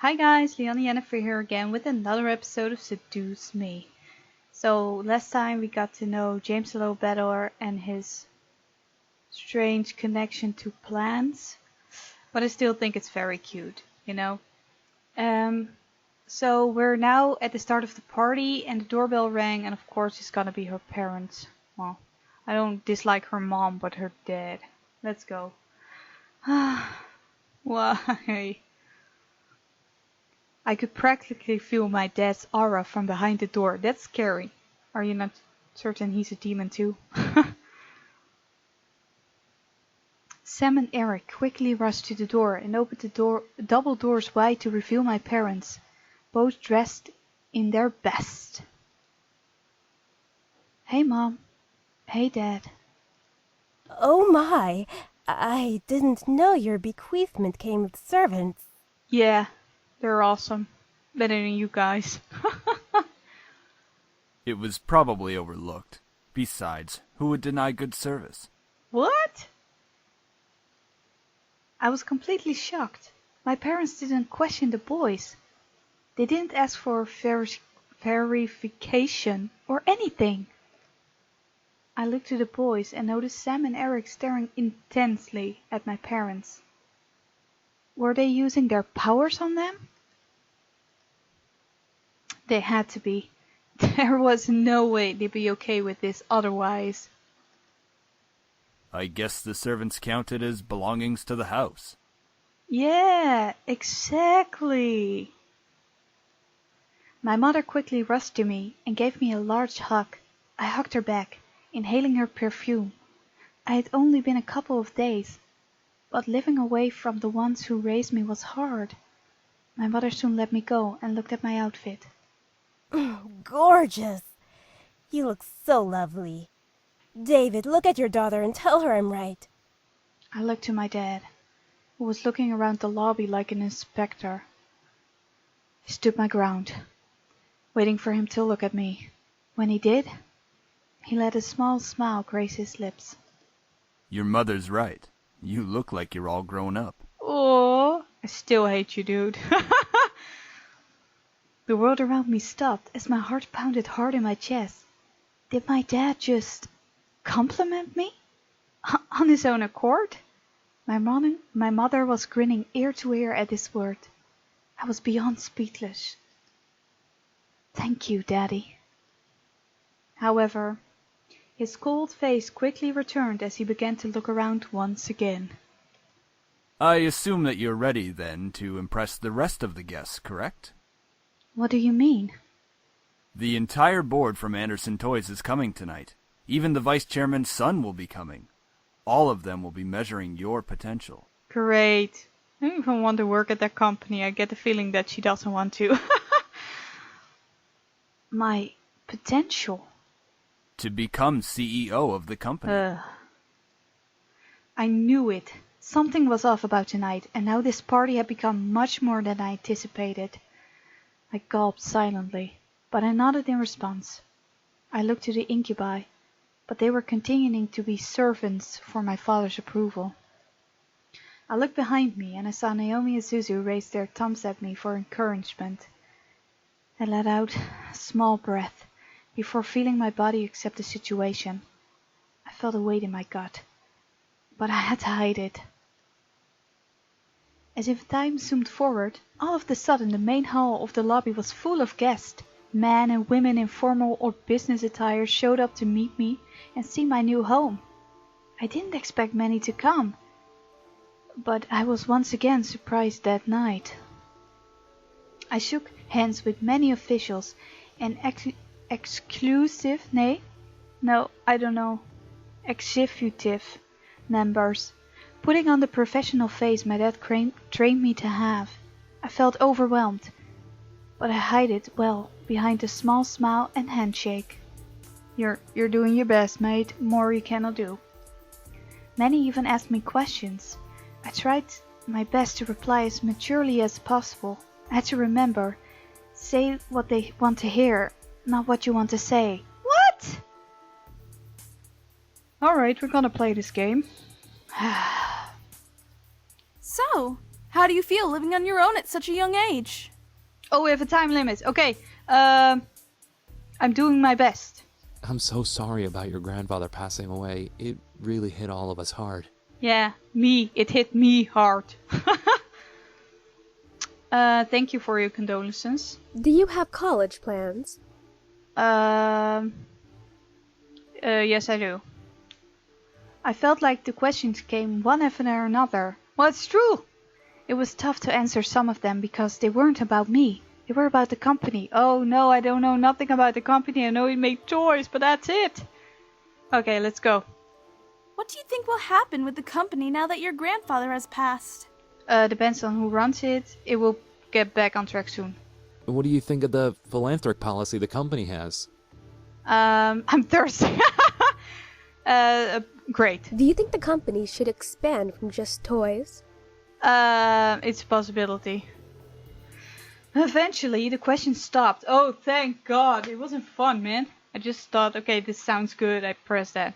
Hi guys, Lianne here again with another episode of Seduce Me. So last time we got to know James a little better and his strange connection to plants, but I still think it's very cute, you know. Um, so we're now at the start of the party and the doorbell rang and of course it's gonna be her parents. Well, I don't dislike her mom, but her dad. Let's go. Why? I could practically feel my dad's aura from behind the door. That's scary. Are you not certain he's a demon too? Sam and Eric quickly rushed to the door and opened the double doors wide to reveal my parents, both dressed in their best. Hey Mom. Hey Dad. Oh my, I didn't know your bequeathment came with servants. Yeah, they're awesome. Better than you guys. It was probably overlooked. Besides, who would deny good service? What? I was completely shocked. My parents didn't question the boys. They didn't ask for verification or anything. I looked to the boys and noticed Sam and Eric staring intensely at my parents. Were they using their powers on them? They had to be. There was no way they'd be okay with this otherwise. I guess the servants counted as belongings to the house. Yeah, exactly. My mother quickly rushed to me and gave me a large hug. I hugged her back, inhaling her perfume. I had only been a couple of days, but living away from the ones who raised me was hard. My mother soon let me go and looked at my outfit. Gorgeous! You look so lovely. David, look at your daughter and tell her I'm right. I looked to my dad, who was looking around the lobby like an inspector. I stood my ground, waiting for him to look at me. When he did, he let a small smile grace his lips. Your mother's right. You look like you're all grown up. Oh, I still hate you, dude. The world around me stopped as my heart pounded hard in my chest. Did my dad just compliment me? On his own accord? My mother was grinning ear to ear at this word. I was beyond speechless. Thank you, Daddy. However, his cold face quickly returned as he began to look around once again. I assume that you're ready, then, to impress the rest of the guests, correct? What do you mean? The entire board from Anderson Toys is coming tonight. Even the vice chairman's son will be coming. All of them will be measuring your potential. Great. I don't even want to work at that company. I get the feeling that she doesn't want to. My potential? To become CEO of the company. I knew it. Something was off about tonight, and now this party had become much more than I anticipated. I gulped silently, but I nodded in response. I looked to the incubi, but they were continuing to be servants for my father's approval. I looked behind me and I saw Naomi and Zuzu raise their thumbs at me for encouragement. I let out a small breath before feeling my body accept the situation. I felt a weight in my gut, but I had to hide it. As if time zoomed forward, all of a sudden the main hall of the lobby was full of guests. Men and women in formal or business attire showed up to meet me and see my new home. I didn't expect many to come, but I was once again surprised that night. I shook hands with many officials and executive members, putting on the professional face my dad trained me to have. I felt overwhelmed, but I hid it well behind a small smile and handshake. You're doing your best, mate. More you cannot do. Many even asked me questions. I tried my best to reply as maturely as possible. I had to remember, say what they want to hear, not what you want to say. What? Alright, we're gonna play this game. So, How do you feel living on your own at such a young age? Oh, we have a time limit. Okay. I'm doing my best. I'm so sorry about your grandfather passing away. It really hit all of us hard. Yeah, it hit me hard. Thank you for your condolences. Do you have college plans? Yes, I do. I felt like the questions came one after another. Well, it's true. It was tough to answer some of them because they weren't about me. They were about the company. Oh no, I don't know nothing about the company. I know we make toys, but that's it. Okay, let's go. What do you think will happen with the company now that your grandfather has passed? Depends on who runs it. It will get back on track soon. What do you think of the philanthropic policy the company has? I'm thirsty. Great. Do you think the company should expand from just toys? It's a possibility. Eventually, the question stopped. Oh, thank God. It wasn't fun, man. I just thought, okay, this sounds good. I pressed that.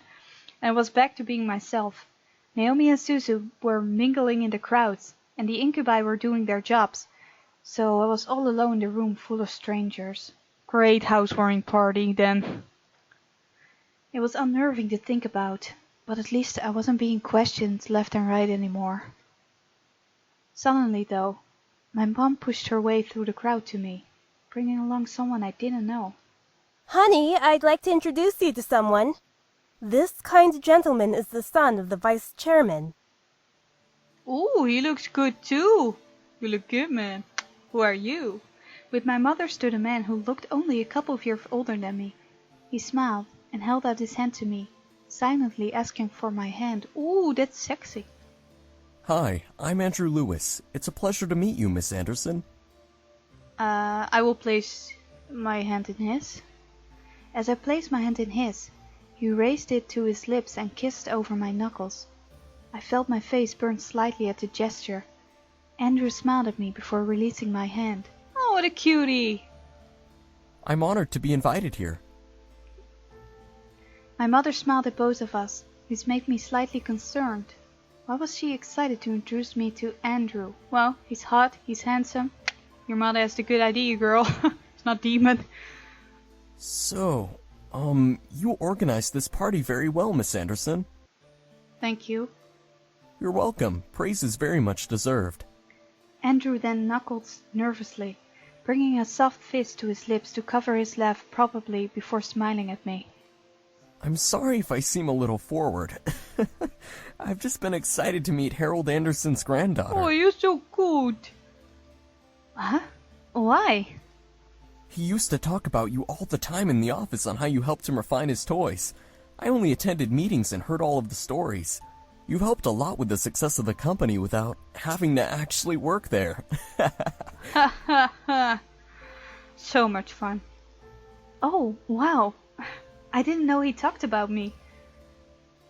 And I was back to being myself. Naomi and Suzu were mingling in the crowds, and the incubi were doing their jobs. So I was all alone in the room full of strangers. Great housewarming party, then. It was unnerving to think about, but at least I wasn't being questioned left and right anymore. Suddenly, though, my mom pushed her way through the crowd to me, bringing along someone I didn't know. Honey, I'd like to introduce you to someone. This kind gentleman is the son of the vice chairman. Ooh, he looks good too. You look good, man. Who are you? With my mother stood a man who looked only a couple of years older than me. He smiled and held out his hand to me, silently asking for my hand. Ooh, that's sexy. Hi, I'm Andrew Lewis. It's a pleasure to meet you, Miss Anderson. I will place my hand in his. As I placed my hand in his, he raised it to his lips and kissed over my knuckles. I felt my face burn slightly at the gesture. Andrew smiled at me before releasing my hand. Oh, what a cutie! I'm honored to be invited here. My mother smiled at both of us, which made me slightly concerned. Why was she excited to introduce me to Andrew? Well, he's hot, he's handsome. Your mother has the good idea, girl. It's not demon. So, you organized this party very well, Miss Anderson. Thank you. You're welcome. Praise is very much deserved. Andrew then knuckled nervously, bringing a soft fist to his lips to cover his laugh probably before smiling at me. I'm sorry if I seem a little forward. I've just been excited to meet Harold Anderson's granddaughter. Oh, you're so good. Huh? Why? He used to talk about you all the time in the office on how you helped him refine his toys. I only attended meetings and heard all of the stories. You've helped a lot with the success of the company without having to actually work there. Ha ha ha. So much fun. Oh, wow. I didn't know he talked about me.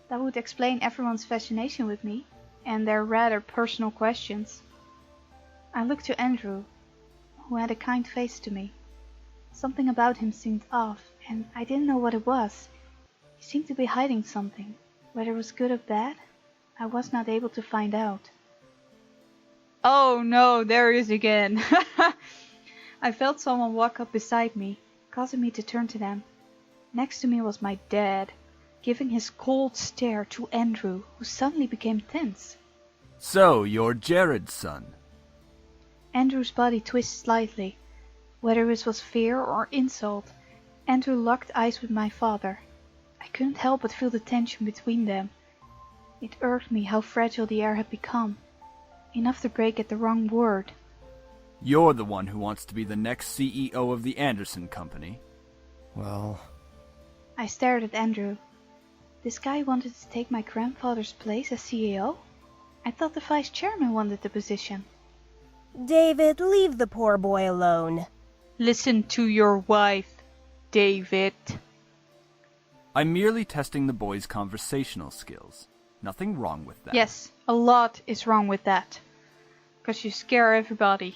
That would explain everyone's fascination with me and their rather personal questions. I looked to Andrew, who had a kind face to me. Something about him seemed off, and I didn't know what it was. He seemed to be hiding something. Whether it was good or bad, I was not able to find out. Oh no, there he is again. I felt someone walk up beside me, causing me to turn to them. Next to me was my dad, giving his cold stare to Andrew, who suddenly became tense. So, you're Jared's son. Andrew's body twisted slightly. Whether it was fear or insult, Andrew locked eyes with my father. I couldn't help but feel the tension between them. It irked me how fragile the air had become. Enough to break at the wrong word. You're the one who wants to be the next CEO of the Anderson Company. Well, I stared at Andrew. This guy wanted to take my grandfather's place as CEO? I thought the vice chairman wanted the position. David, leave the poor boy alone. Listen to your wife, David. I'm merely testing the boy's conversational skills. Nothing wrong with that. Yes, a lot is wrong with that. 'Cause you scare everybody.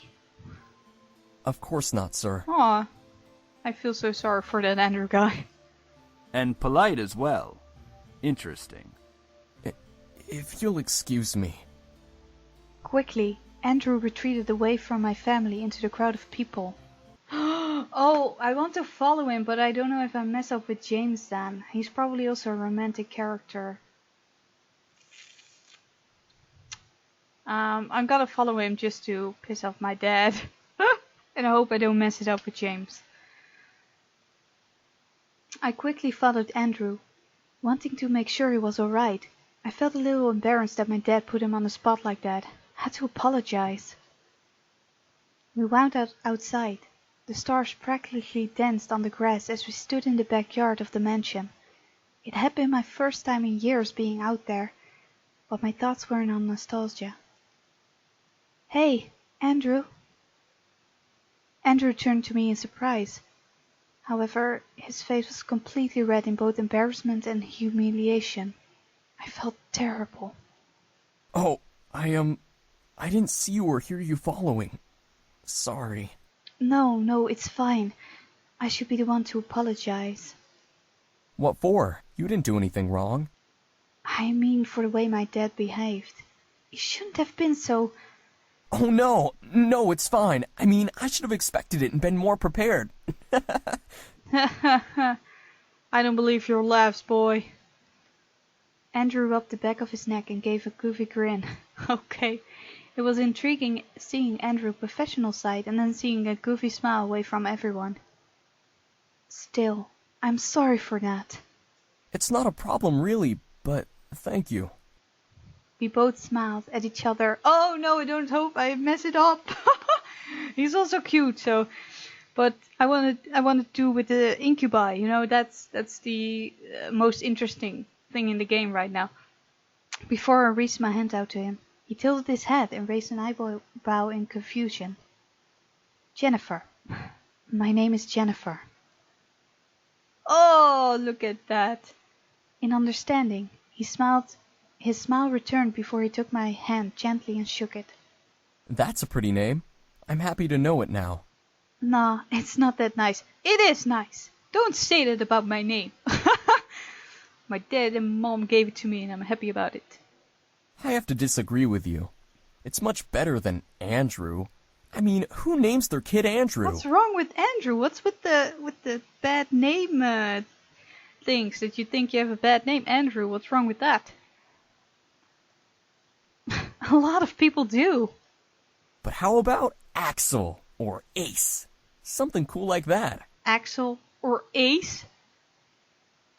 of course not, sir. Aw, I feel so sorry for that Andrew guy. And polite as well. Interesting. If you'll excuse me. Quickly, Andrew retreated away from my family into the crowd of people. Oh, I want to follow him, but I don't know if I mess up with James then. He's probably also a romantic character. I'm gonna follow him just to piss off my dad. And I hope I don't mess it up with James. I quickly followed Andrew, wanting to make sure he was alright. I felt a little embarrassed that my dad put him on the spot like that. I had to apologize. We wound outside. The stars practically danced on the grass as we stood in the backyard of the mansion. It had been my first time in years being out there, but my thoughts weren't on nostalgia. Hey, Andrew. Andrew turned to me in surprise. However, his face was completely red in both embarrassment and humiliation. I felt terrible. Oh, I didn't see you or hear you following. Sorry. No, it's fine. I should be the one to apologize. What for? You didn't do anything wrong. I mean for the way my dad behaved. He shouldn't have been so... Oh no, it's fine. I mean, I should have expected it and been more prepared. I don't believe your laughs, boy. Andrew rubbed the back of his neck and gave a goofy grin. Okay, it was intriguing seeing Andrew's professional side and then seeing a goofy smile away from everyone. Still, I'm sorry for that. It's not a problem really, but thank you. We both smiled at each other. Oh no, I don't hope I mess it up. He's also cute, so... But I want to do with the incubi, you know, that's the most interesting thing in the game right now. Before I reached my hand out to him, he tilted his head and raised an eyebrow in confusion. Jennifer. My name is Jennifer. Oh, look at that. In understanding, he smiled. His smile returned before he took my hand gently and shook it. That's a pretty name. I'm happy to know it now. Nah, it's not that nice. It is nice. Don't say that about my name. My dad and mom gave it to me and I'm happy about it. I have to disagree with you. It's much better than Andrew. I mean, who names their kid Andrew? What's wrong with Andrew? What's with the bad name things that you think you have a bad name? Andrew, what's wrong with that? A lot of people do. But how about Axel or Ace? Something cool like that. Axel or Ace?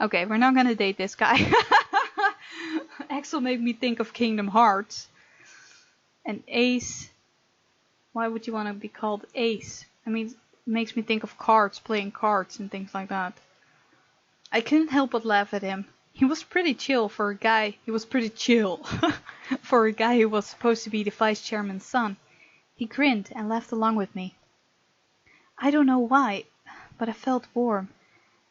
Okay, we're not gonna date this guy. Axel made me think of Kingdom Hearts. And Ace... Why would you want to be called Ace? I mean, it makes me think of cards, playing cards and things like that. I couldn't help but laugh at him. He was pretty chill for a guy. He was pretty chill for a guy who was supposed to be the vice chairman's son. He grinned and laughed along with me. I don't know why, but I felt warm.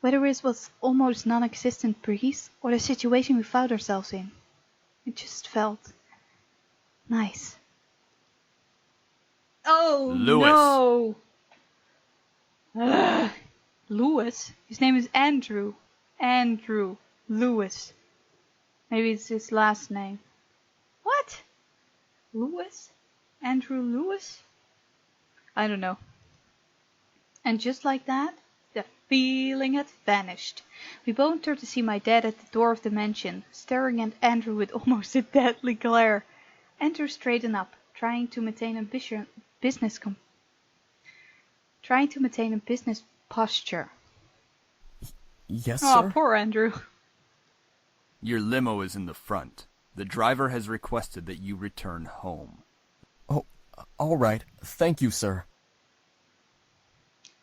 Whether it was almost non-existent breeze or the situation we found ourselves in. It just felt nice. Oh Lewis. no! Ugh. Lewis? His name is Andrew. Andrew Lewis. Maybe it's his last name. What? Lewis? Andrew Lewis? I don't know. And just like that, the feeling had vanished. We both turned to see my dad at the door of the mansion, staring at Andrew with almost a deadly glare. Andrew straightened up, trying to maintain a business posture. Yes, Oh, sir? poor Andrew. Your limo is in the front. The driver has requested that you return home. Oh, all right. Thank you, sir.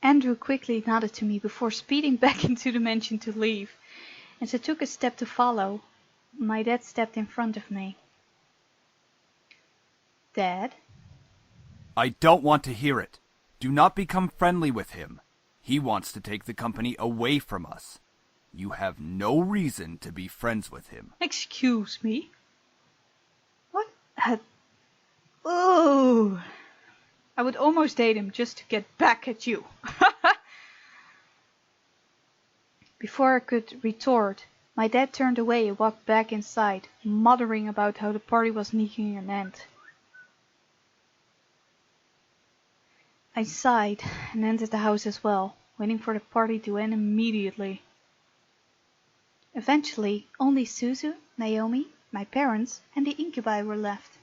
Andrew quickly nodded to me before speeding back into the mansion to leave. As I took a step to follow, my dad stepped in front of me. Dad? I don't want to hear it. Do not become friendly with him. He wants to take the company away from us. You have no reason to be friends with him. Excuse me? What? Oh! I would almost date him just to get back at you. Before I could retort, my dad turned away and walked back inside, muttering about how the party was nearing an end. I sighed and entered the house as well, waiting for the party to end immediately. Eventually, only Suzu, Naomi, my parents, and the incubi were left.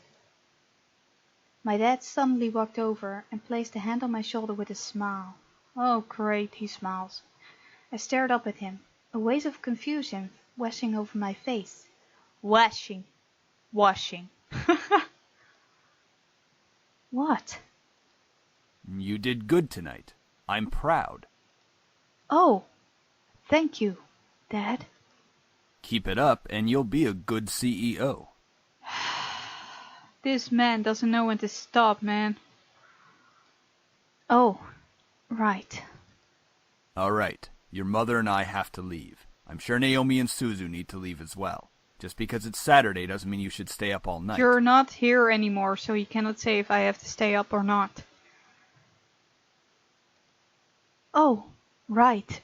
My dad suddenly walked over and placed a hand on my shoulder with a smile. Oh great, he smiles. I stared up at him, a wave of confusion washing over my face. Washing. What? You did good tonight. I'm proud. Oh, thank you, Dad. Keep it up and you'll be a good CEO. This man doesn't know when to stop, man. Oh, right. Alright, your mother and I have to leave. I'm sure Naomi and Suzu need to leave as well. Just because it's Saturday doesn't mean you should stay up all night. You're not here anymore, so you cannot say if I have to stay up or not. Oh, right.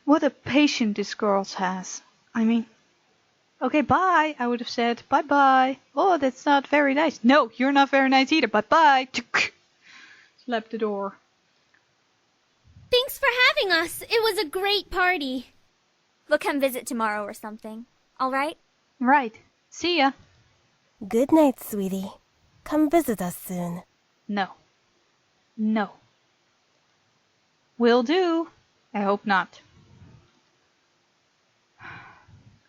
What a patience this girl has. I mean, okay, bye, I would have said. Bye-bye. Oh, that's not very nice. No, you're not very nice either. Bye-bye. Slap the door. Thanks for having us. It was a great party. We'll come visit tomorrow or something. All right? Right. See ya. Good night, sweetie. Come visit us soon. No. No. Will do. I hope not.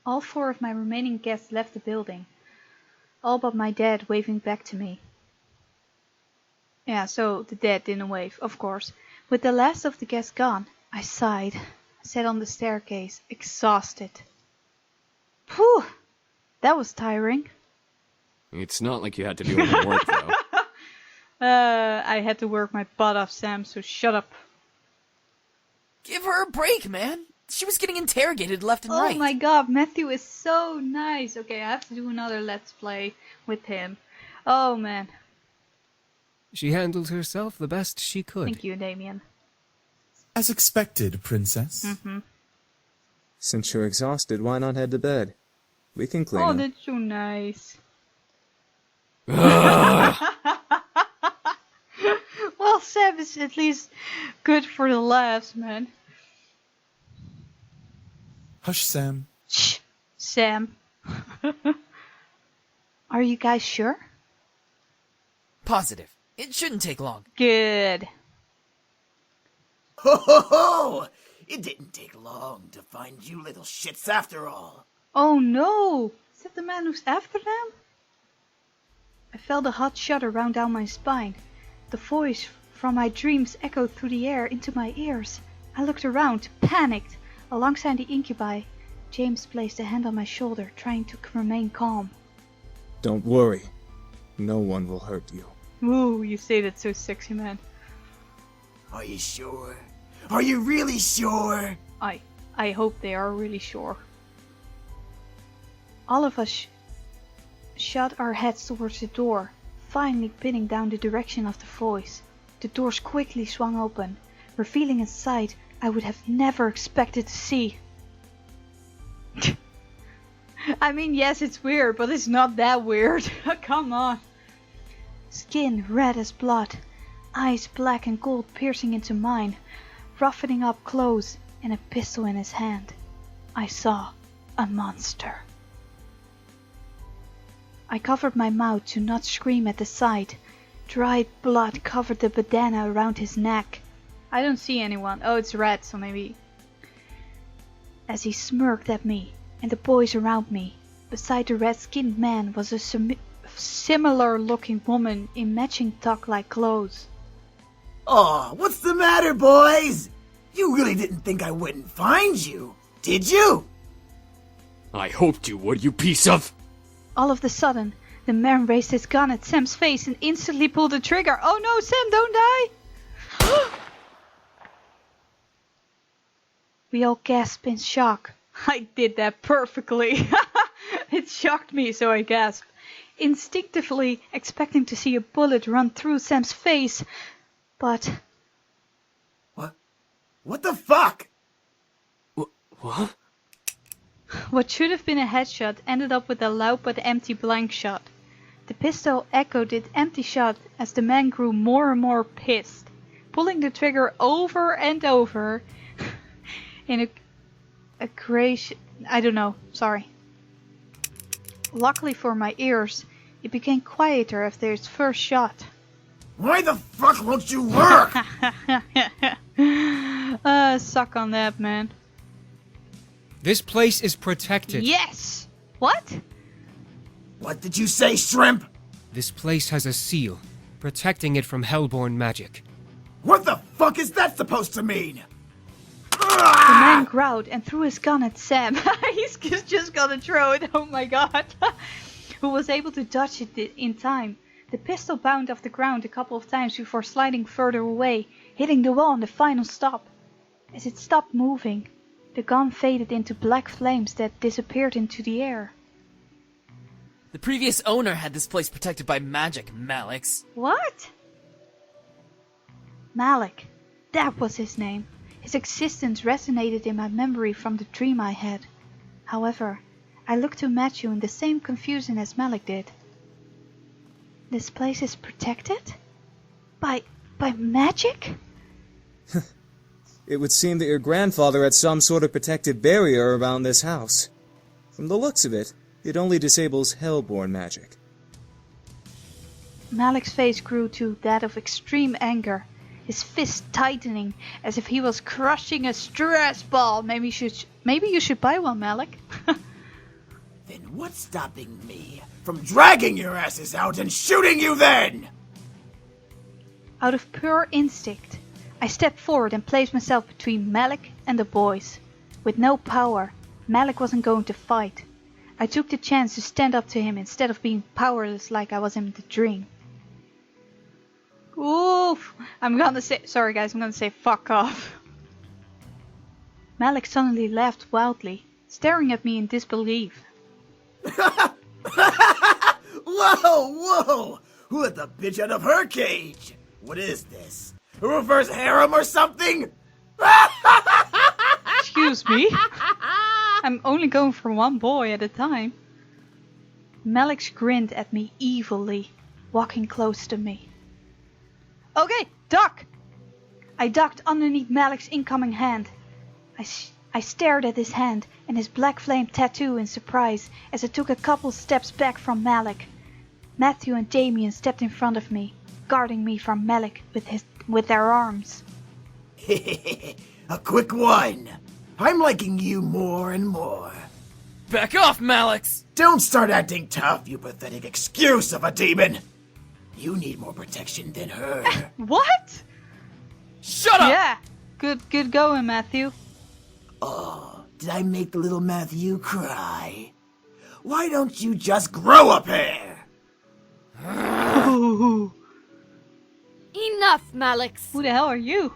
All 4 of my remaining guests left the building. All but my dad waving back to me. Yeah, so the dad didn't wave, of course. With the last of the guests gone, I sighed, sat on the staircase, exhausted. Phew! That was tiring. It's not like you had to do any work, though. I had to work my butt off, Sam, so shut up. Give her a break, man. She was getting interrogated left and right. Oh my god, Matthew is so nice. Okay, I have to do another Let's Play with him. Oh man. She handled herself the best she could. Thank you, Damien. As expected, princess. Mm-hmm. Since you're exhausted, why not head to bed? We can clean Oh, up. that's so nice. Well, Sam is at least good for the laughs, man. Hush, Sam. Shh, Sam. Are you guys sure? Positive. It shouldn't take long. Good. Ho ho ho! It didn't take long to find you little shits after all. Oh no! Is that the man who's after them? I felt a hot shudder run down my spine. The voice from my dreams echoed through the air into my ears. I looked around, panicked. Alongside the incubi, James placed a hand on my shoulder, trying to remain calm. Don't worry. No one will hurt you. Ooh, you say that so sexy, man. Are you sure? Are you really sure? I hope they are really sure. All of us shot our heads towards the door, finally pinning down the direction of the voice. The doors quickly swung open, revealing a sight I would have never expected to see. I mean, yes, it's weird, but it's not that weird. Come on. Skin red as blood, eyes black and gold piercing into mine, roughening up close, and a pistol in his hand. I saw a monster. I covered my mouth to not scream at the sight. Dried blood covered the bandana around his neck. I don't see anyone. Oh, it's red, so maybe... As he smirked at me and the boys around me, beside the red-skinned man was a similar-looking woman in matching tuck-like clothes. Aw, what's the matter, boys? You really didn't think I wouldn't find you, did you? I hoped you would, you piece of... All of a sudden, the man raised his gun at Sam's face and instantly pulled the trigger. Oh no, Sam, don't die! We all gasped in shock. I did that perfectly. It shocked me, so I gasped, instinctively expecting to see a bullet run through Sam's face. But... What the fuck? What? What should have been a headshot ended up with a loud but empty blank shot. The pistol echoed its empty shot as the man grew more and more pissed, pulling the trigger over and over in a crazy... I don't know, sorry. Luckily for my ears, it became quieter after its first shot. Why the fuck won't you work? Suck on that, man. This place is protected. Yes! What? What did you say, Shrimp? This place has a seal, protecting it from hellborn magic. What the fuck is that supposed to mean? The man growled and threw his gun at Sam. He's just gonna throw it, oh my god. Who was able to dodge it in time. The pistol bounced off the ground a couple of times before sliding further away, hitting the wall on the final stop. As it stopped moving, the gun faded into black flames that disappeared into the air. The previous owner had this place protected by magic, Malix. What? Malik. That was his name. His existence resonated in my memory from the dream I had. However, I looked to Matthew in the same confusion as Malik did. This place is protected? By magic? It would seem that your grandfather had some sort of protective barrier around this house. From the looks of it, it only disables hellborn magic. Malik's face grew to that of extreme anger, his fist tightening as if he was crushing a stress ball. Maybe you should buy one, Malik. Then what's stopping me from dragging your asses out and shooting you then? Out of pure instinct, I stepped forward and placed myself between Malik and the boys. With no power, Malik wasn't going to fight. I took the chance to stand up to him instead of being powerless like I was in the dream. Oof! Sorry guys, I'm gonna say fuck off. Malik suddenly laughed wildly, staring at me in disbelief. Whoa! Who let the bitch out of her cage? What is this? A reverse harem or something? Excuse me? I'm only going for one boy at a time. Malik grinned at me evilly, walking close to me. Okay, duck! I ducked underneath Malik's incoming hand. I stared at his hand and his black flame tattoo in surprise as I took a couple steps back from Malik. Matthew and Damien stepped in front of me, guarding me from Malik with their arms. A quick one. I'm liking you more and more. Back off, Malix! Don't start acting tough, you pathetic excuse of a demon. You need more protection than her. What? Shut up! Yeah, good going, Matthew. Oh, did I make the little Matthew cry? Why don't you just grow a pair? Enough, Malix. Who the hell are you?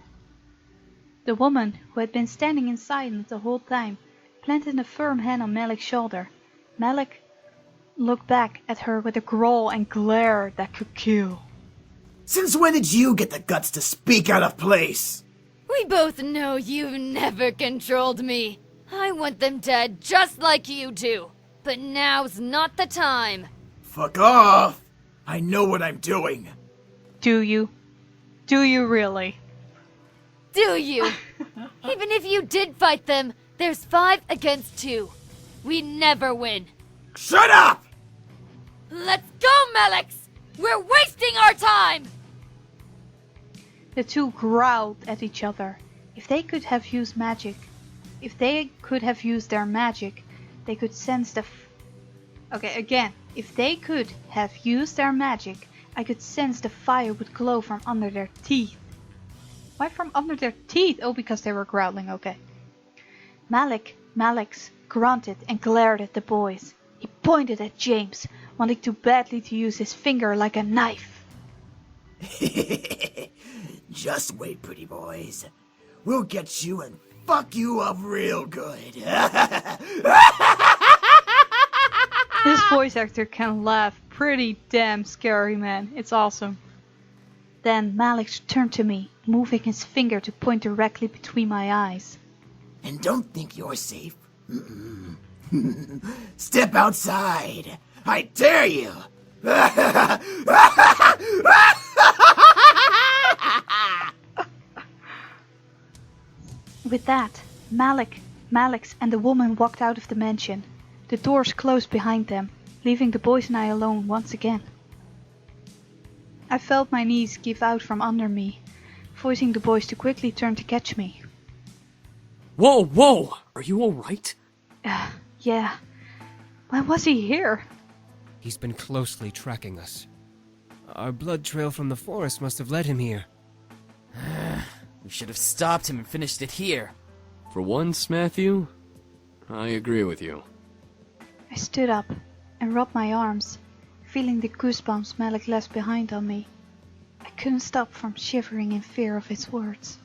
The woman, who had been standing in silence the whole time, planted a firm hand on Malik's shoulder. Malik looked back at her with a growl and glare that could kill. Since when did you get the guts to speak out of place? We both know you've never controlled me. I want them dead just like you do. But now's not the time. Fuck off! I know what I'm doing. Do you? Do you really? Do you? Even if you did fight them, there's 5 against 2. We never win. Shut up! Let's go, Malix! We're wasting our time! The two growled at each other. If they could have used magic, if they could have used their magic, they could sense the... If they could have used their magic, I could sense the fire would glow from under their teeth. Why from under their teeth? Oh, because they were growling, okay. Malix grunted and glared at the boys. He pointed at James, wanting too badly to use his finger like a knife. Just wait, pretty boys. We'll get you and fuck you up real good. This voice actor can laugh. Pretty damn scary, man. It's awesome. Then Malix turned to me, moving his finger to point directly between my eyes. And don't think you're safe. Step outside. I dare you. With that, Malix, and the woman walked out of the mansion. The doors closed behind them, leaving the boys and I alone once again. I felt my knees give out from under me, forcing the boys to quickly turn to catch me. Whoa, whoa! Are you alright? Yeah. Why was he here? He's been closely tracking us. Our blood trail from the forest must have led him here. We should have stopped him and finished it here. For once, Matthew, I agree with you. I stood up and rubbed my arms, feeling the goosebumps Malik left behind on me. I couldn't stop from shivering in fear of his words.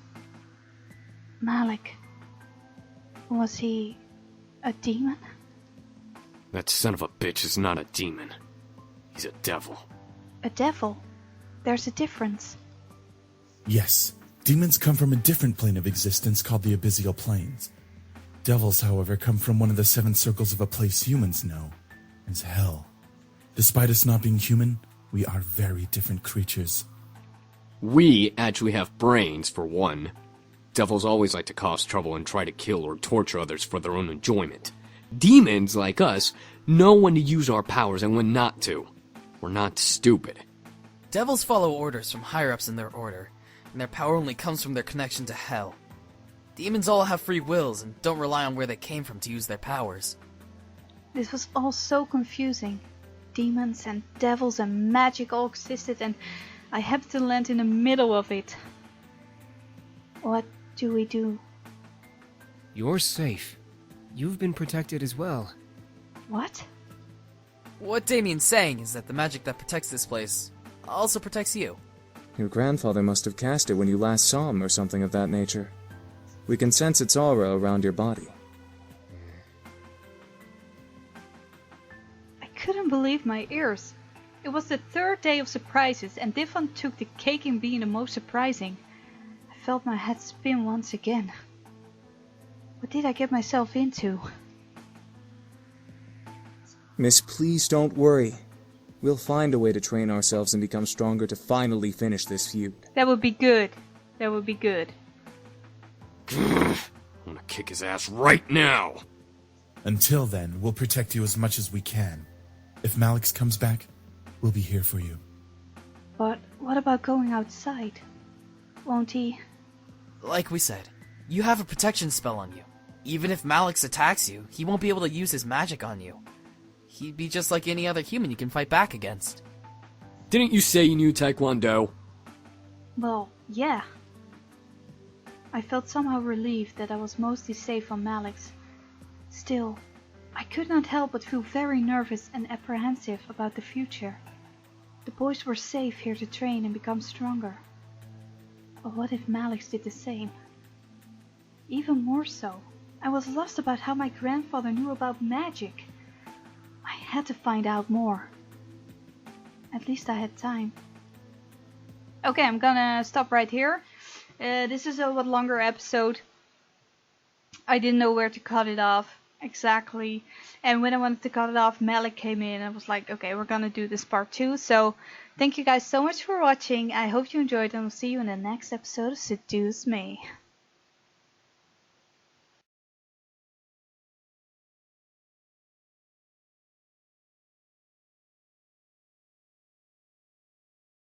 Malik. Was he a demon? That son of a bitch is not a demon. He's a devil. A devil? There's a difference. Yes, demons come from a different plane of existence called the abyssal planes. Devils, however, come from one of the 7 circles of a place humans know as hell. Despite us not being human, we are very different creatures. We actually have brains, for one. Devils always like to cause trouble and try to kill or torture others for their own enjoyment. Demons, like us, know when to use our powers and when not to. We're not stupid. Devils follow orders from higher-ups in their order, and their power only comes from their connection to hell. Demons all have free wills and don't rely on where they came from to use their powers. This was all so confusing. Demons and devils and magic all existed, and I happened to land in the middle of it. What do we do? You're safe. You've been protected as well. What? What Damien's saying is that the magic that protects this place also protects you. Your grandfather must have cast it when you last saw him or something of that nature. We can sense its aura around your body. I couldn't believe my ears. It was the 3rd day of surprises, and this one took the cake in being the most surprising. I felt my head spin once again. What did I get myself into? Miss, please don't worry. We'll find a way to train ourselves and become stronger to finally finish this feud. That would be good. That would be good. I'm gonna kick his ass right now! Until then, we'll protect you as much as we can. If Malix comes back, we'll be here for you. But what about going outside? Won't he? Like we said, you have a protection spell on you. Even if Malix attacks you, he won't be able to use his magic on you. He'd be just like any other human you can fight back against. Didn't you say you knew Taekwondo? Well, yeah. I felt somehow relieved that I was mostly safe from Malix. Still, I could not help but feel very nervous and apprehensive about the future. The boys were safe here to train and become stronger. But what if Malix did the same? Even more so, I was lost about how my grandfather knew about magic. I had to find out more. At least I had time. Okay, I'm gonna stop right here. This is a what longer episode. I didn't know where to cut it off exactly. And when I wanted to cut it off, Malik came in. I was like, okay, we're gonna do this part 2. So thank you guys so much for watching. I hope you enjoyed, and I'll see you in the next episode of Seduce Me.